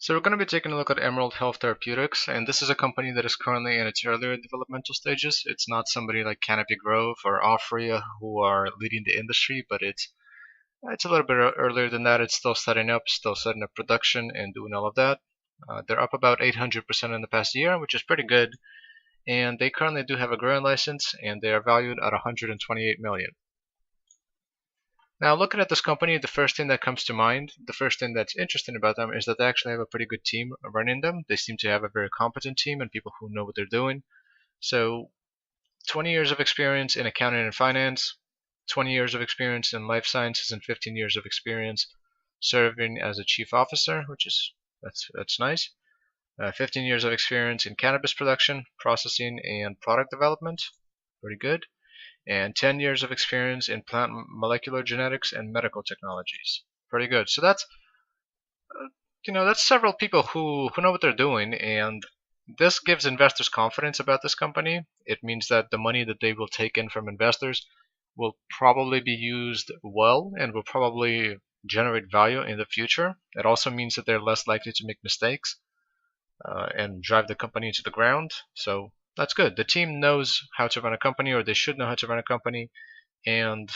So we're going to be taking a look at Emerald Health Therapeutics, and this is a company that is currently in its earlier developmental stages. It's not somebody like Canopy Grove or Offria who are leading the industry, but it's a little bit earlier than that. It's still setting up production and doing all of that. They're up about 800% in the past year, which is pretty good. And they currently do have a growing license, and they are valued at 128 million. Now, looking at this company, the first thing that comes to mind, the first thing that's interesting about them is that they actually have a pretty good team running them. They seem to have a very competent team and people who know what they're doing. So 20 years of experience in accounting and finance, 20 years of experience in life sciences, and 15 years of experience serving as a chief officer, which is that's nice. 15 years of experience in cannabis production, processing, and product development, pretty good. And 10 years of experience in plant molecular genetics and medical technologies. Pretty good. So that's that's several people who know what they're doing, and this gives investors confidence about this company. It means that the money that they will take in from investors will probably be used well and will probably generate value in the future. It also means that they're less likely to make mistakes and drive the company into the ground. So that's good. The team knows how to run a company, or they should know how to run a company, and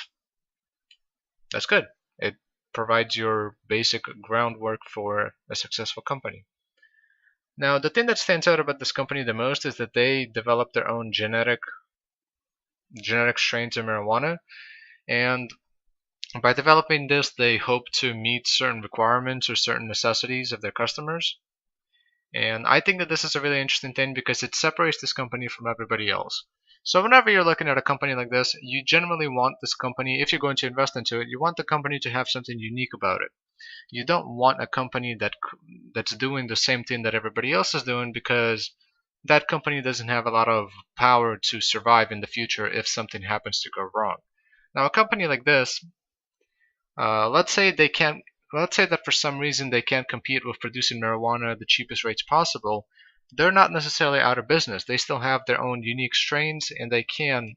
that's good. It provides your basic groundwork for a successful company. Now, the thing that stands out about this company the most is that they develop their own genetic strains of marijuana, and by developing this, they hope to meet certain requirements or certain necessities of their customers. And I think that this is a really interesting thing because it separates this company from everybody else. So whenever you're looking at a company like this, you generally want this company, if you're going to invest into it, you want the company to have something unique about it. You don't want a company that's doing the same thing that everybody else is doing, because that company doesn't have a lot of power to survive in the future if something happens to go wrong. Now, a company like this, let's say that for some reason they can't compete with producing marijuana at the cheapest rates possible. They're not necessarily out of business. They still have their own unique strains, and they can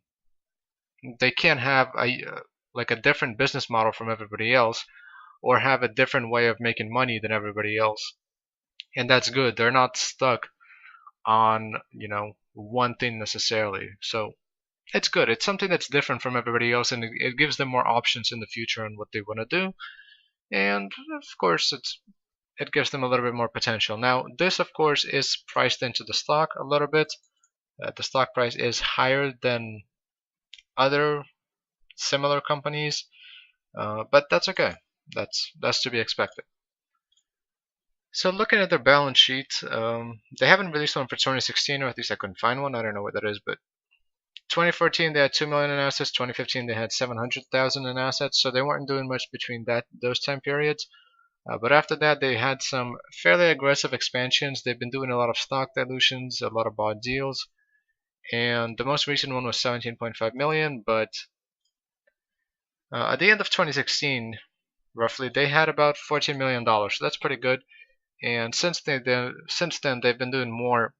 have a different business model from everybody else, or have a different way of making money than everybody else. And that's good. They're not stuck on one thing necessarily. So it's good. It's something that's different from everybody else, and it gives them more options in the future on what they want to do. And of course, it gives them a little bit more potential. Now, this of course is priced into the stock a little bit. The stock price is higher than other similar companies, but that's okay. That's to be expected. So looking at their balance sheet, they haven't released one for 2016, or at least I couldn't find one. I don't know what that is, but 2014 they had 2 million in assets. 2015 they had 700,000 in assets. So they weren't doing much between those time periods. But after that, they had some fairly aggressive expansions. They've been doing a lot of stock dilutions, a lot of bought deals, and the most recent one was 17.5 million. But at the end of 2016, roughly, they had about $14 million. So that's pretty good. And since then, they've been doing more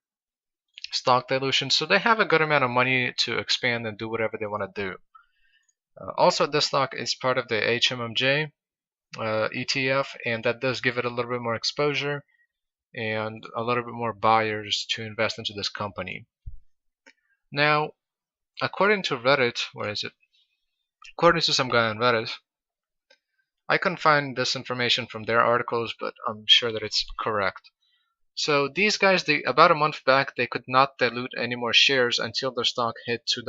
stock dilution, so they have a good amount of money to expand and do whatever they want to do. Also, this stock is part of the HMMJ ETF, and that does give it a little bit more exposure and a little bit more buyers to invest into this company. Now, according to Reddit, where is it? According to some guy on Reddit, I couldn't find this information from their articles, but I'm sure that it's correct. So these guys, about a month back, they could not dilute any more shares until their stock hit $2.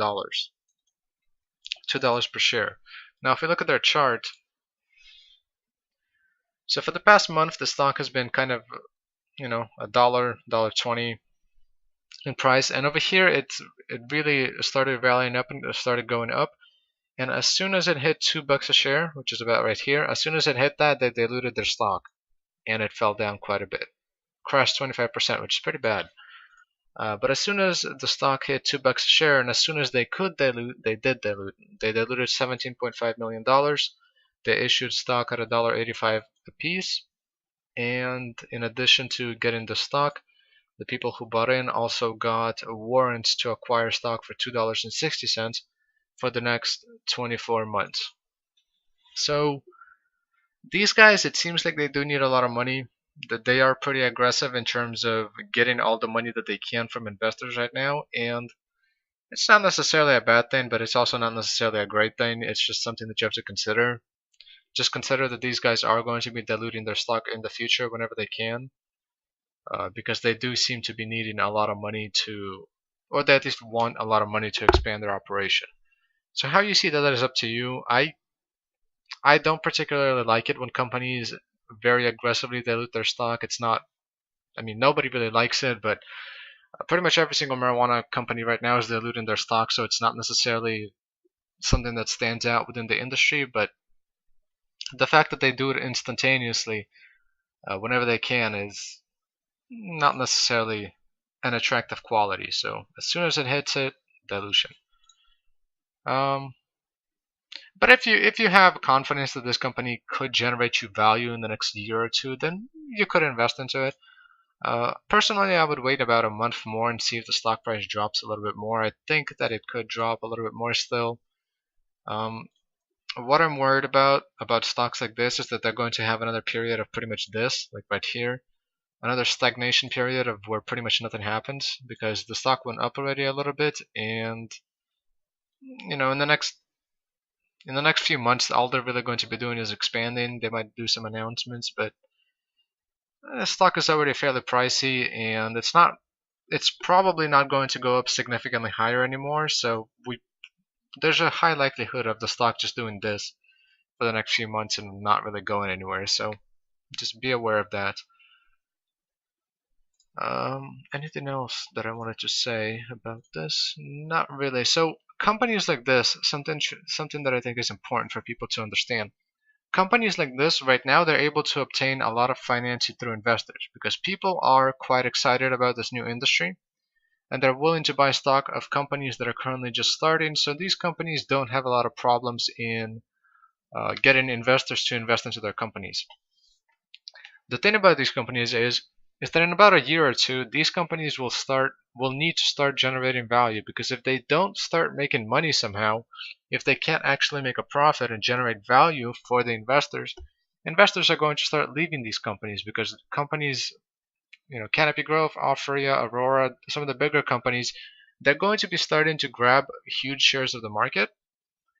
$2 per share. Now, if we look at their chart, so for the past month, the stock has been kind of, $1, $1.20 in price, and over here it really started rallying up and started going up. And as soon as it hit $2 a share, which is about right here, as soon as it hit that, they diluted their stock, and it fell down quite a bit, crashed 25%, which is pretty bad. But as soon as the stock hit $2 a share, and as soon as they could dilute, they did dilute. They diluted $17.5 million. They issued stock at $1.85 a piece, and in addition to getting the stock, the people who bought in also got warrants to acquire stock for $2.60 for the next 24 months. So these guys, it seems like they do need a lot of money. that they are pretty aggressive in terms of getting all the money that they can from investors right now, and it's not necessarily a bad thing, but it's also not necessarily a great thing. It's just something that you have to consider. Just consider that these guys are going to be diluting their stock in the future whenever they can, because they do seem to be needing a lot of money to, or they at least want a lot of money to expand their operation. So how you see that is up to you. I don't particularly like it when companies very aggressively dilute their stock. It's not, I mean, nobody really likes it, but pretty much every single marijuana company right now is diluting their stock, so it's not necessarily something that stands out within the industry. But the fact that they do it instantaneously whenever they can is not necessarily an attractive quality. So as soon as it hits it, dilution. Um, but if you have confidence that this company could generate you value in the next year or two, then you could invest into it. Personally, I would wait about a month more and see if the stock price drops a little bit more. I think that it could drop a little bit more still. Um, what I'm worried about stocks like this is that they're going to have another period of pretty much this, like right here, another stagnation period of where pretty much nothing happens because the stock went up already a little bit, and in the next few months, all they're really going to be doing is expanding. They might do some announcements, but the stock is already fairly pricey, and it's probably not going to go up significantly higher anymore. So there's a high likelihood of the stock just doing this for the next few months and not really going anywhere. So just be aware of that. Anything else that I wanted to say about this? Not really. So companies like this, something that I think is important for people to understand. Companies like this, right now, they're able to obtain a lot of financing through investors because people are quite excited about this new industry and they're willing to buy stock of companies that are currently just starting. So these companies don't have a lot of problems in getting investors to invest into their companies. The thing about these companies is that in about a year or two, these companies will need to start generating value, because if they don't start making money somehow, if they can't actually make a profit and generate value for the investors, investors are going to start leaving these companies because companies, Canopy Growth, Alpharia, Aurora, some of the bigger companies, they're going to be starting to grab huge shares of the market,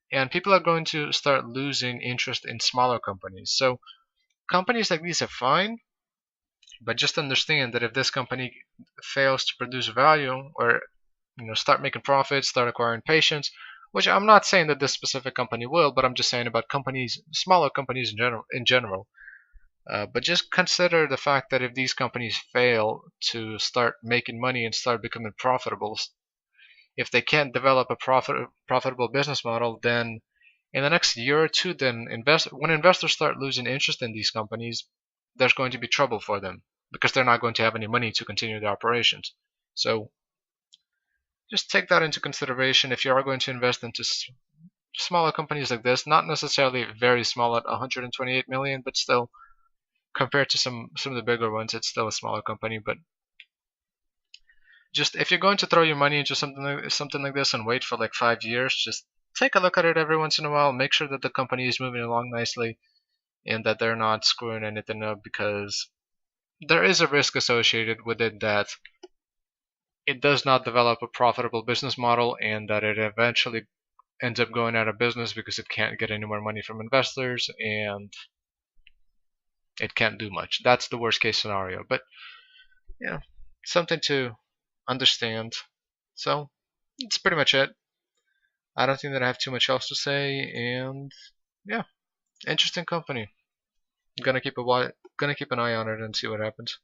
and people are going to start losing interest in smaller companies. So companies like these are fine, but just understand that if this company fails to produce value or start making profits, start acquiring patients, which I'm not saying that this specific company will, but I'm just saying about companies, smaller companies in general. But just consider the fact that if these companies fail to start making money and start becoming profitable, if they can't develop a profitable business model, then in the next year or two, then when investors start losing interest in these companies, there's going to be trouble for them because they're not going to have any money to continue their operations. So just take that into consideration if you are going to invest into smaller companies like this, not necessarily very small at 128 million, but still compared to some of the bigger ones, it's still a smaller company. But just if you're going to throw your money into something like this and wait for like 5 years, just take a look at it every once in a while. Make sure that the company is moving along nicely and that they're not screwing anything up, because there is a risk associated with it that it does not develop a profitable business model and that it eventually ends up going out of business because it can't get any more money from investors and it can't do much. That's the worst case scenario. But yeah, something to understand. So that's pretty much it. I don't think that I have too much else to say, and yeah, interesting company. Gonna keep an eye on it and see what happens.